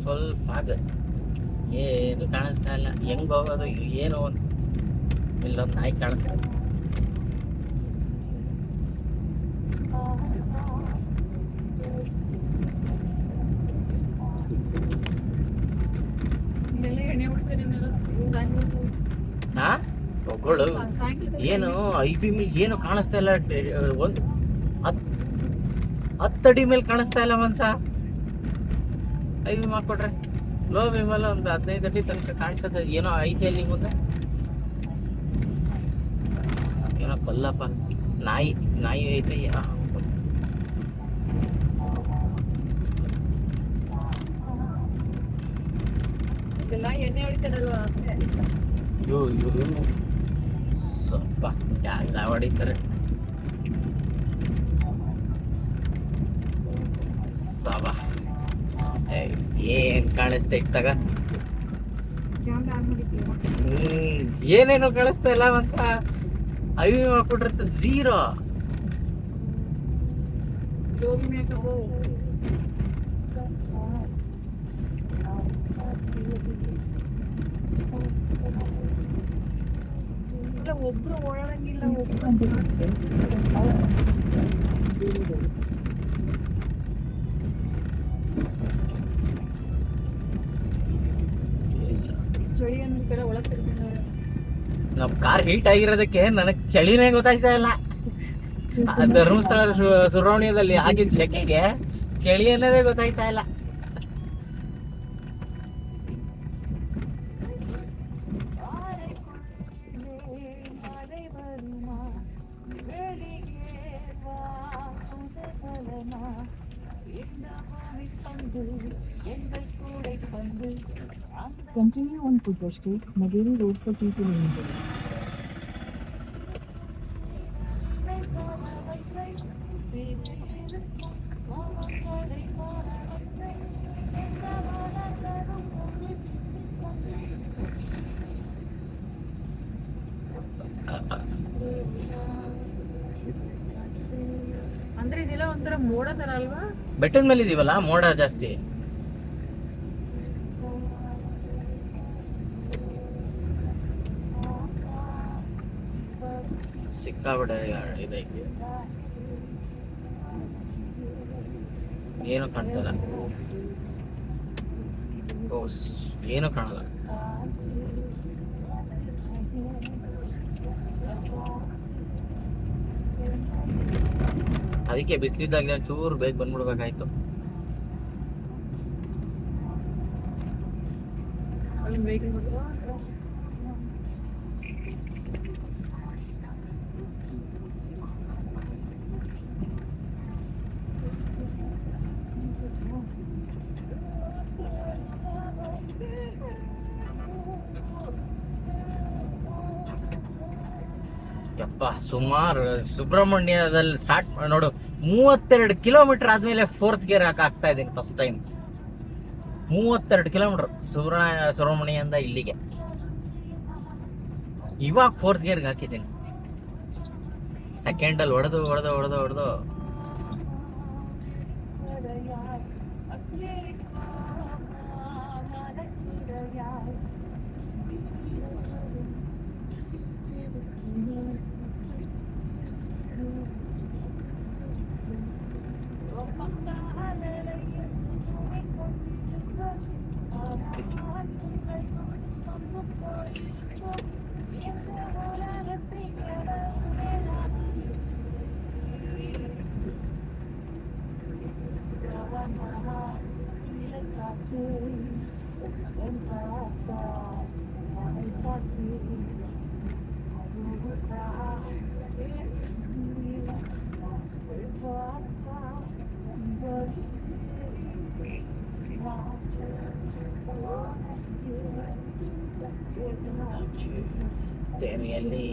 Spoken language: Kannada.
ಸ್ವಲ್ಪ ಆಗುತ್ತೆ, ಏನು ಕಾಣಿಸ್ತಾ ಇಲ್ಲ. ಹೆಂಗ್ ಹೋಗೋದು ಏನು ಒಂದು ಇಲ್ಲೊಂದು ನಾಯಿ ಕಾಣಿಸ್ತಾ ಇದೆ. ಹಾ ಒಗ್ಗಳು ಏನು ಐಬಿ ಮೇಲೆ ಏನು ಕಾಣಿಸ್ತಾ ಇಲ್ಲ. ಒಂದು 10 ಅಡಿ ಮೇಲೆ ಕಾಣಿಸ್ತಾ ಇಲ್ಲ ಮನ್ಸ. ಐಬಿ ಮಾಡ್ಕೊಟ್ರೆ ಲೋ ವಿಮಲ್ ಒಂದು 15 ಅಡಿ ತನಕ ಕಾಣಿಸ್ತದೆ. ಏನೋ ಐತೆ ಅಲ್ಲಿ ಮುಂದೆ, ಏನೋ ಕೊಲ್ಲಪ್ಪ ನಾಯಿ ನಾಯಿ ಐತೆ ಏನೋ. ಎಣ್ಣೆ ಹೊಡಿತಾರಲ್ವಾ ಸ್ವಲ್ಪ ಎಲ್ಲ ಹೊಡಿತಾರೆ. ಸಾಬಾ ಏನ್ ಕಾಣಿಸ್ತಾ ಇತ್ತಾಗ, ಏನೇನೋ ಕಾಣಿಸ್ತಾ ಇಲ್ಲ ಮನ್ಸ. ಐವಿ ಮಾಡ್ಕೊಟ್ರೆ ಝೀರೋ. ಒಬ್ರು ಓಡಾಡಂಗಿಲ್ಲ. ಚಳಿ ಅನ್ನೋ ಕಡೆ ಒಳಗ್ ಕರ್ಕೊಂಡವ್ರೆ. ನಮ್ ಕಾರ್ ಹೀಟ್ ಆಗಿರೋದಕ್ಕೆ ನನಗ್ ಚಳಿನೇ ಗೊತ್ತಾಗ್ತಾ ಇಲ್ಲ. ಧರ್ಮಸ್ಥಳ ಸುಬ್ರಹ್ಮಣ್ಯದಲ್ಲಿ ಆಗಿದ್ದ ಶೆಕೆಗೆ ಚಳಿ ಅನ್ನೋದೇ ಗೊತ್ತಾಗ್ತಾ ಇಲ್ಲ. Continue on Puja Street, Maderi Road for 2 kilometers. ಅಂದ್ರೆ ಇದೆಲ್ಲ ಒಂಥರ ಮೋಡ ತರ ಅಲ್ವಾ? ಬೆಟ್ಟದ ಮೇಲೆ ಇದೀವಲ್ಲ, ಮೋಡ ಜಾಸ್ತಿ. ಸಿಕ್ಕಾಬಿಟ್ಟೆ ಇದೈತಿ, ಏನು ಕಾಣ್ತಲ್ಲ. ಏನು ಕಾಣಲ್ಲ. ಅದಕ್ಕೆ ಬಿಸಿಲಿದ್ದಾಗ ಚೂರು ಬೇಗ ಬಂದ್ಬಿಡ್ಬೇಕಾಯ್ತು. ಯಪ್ಪ, ಸುಮಾರು ಸುಬ್ರಹ್ಮಣ್ಯದಲ್ಲಿ ಸ್ಟಾರ್ಟ್ ನೋಡು, 32 ಕಿಲೋಮೀಟರ್ ಆದ್ಮೇಲೆ 4th ಗೇರ್ ಹಾಕ್ತಾ ಇದ್ದೀನಿ ಫಸ್ಟ್ ಟೈಮ್. 32 ಕಿಲೋಮೀಟರ್ ಸುಬ್ರಹ್ಮಣ್ಯದಿಂದ ಇಲ್ಲಿಗೆ, ಇವಾಗ 4th ಗೇರ್ಗೆ ಹಾಕಿದ್ದೀನಿ. ಸೆಕೆಂಡಲ್ಲಿ ಹೊಡೆದು ತೆರೆಯಲ್ಲಿ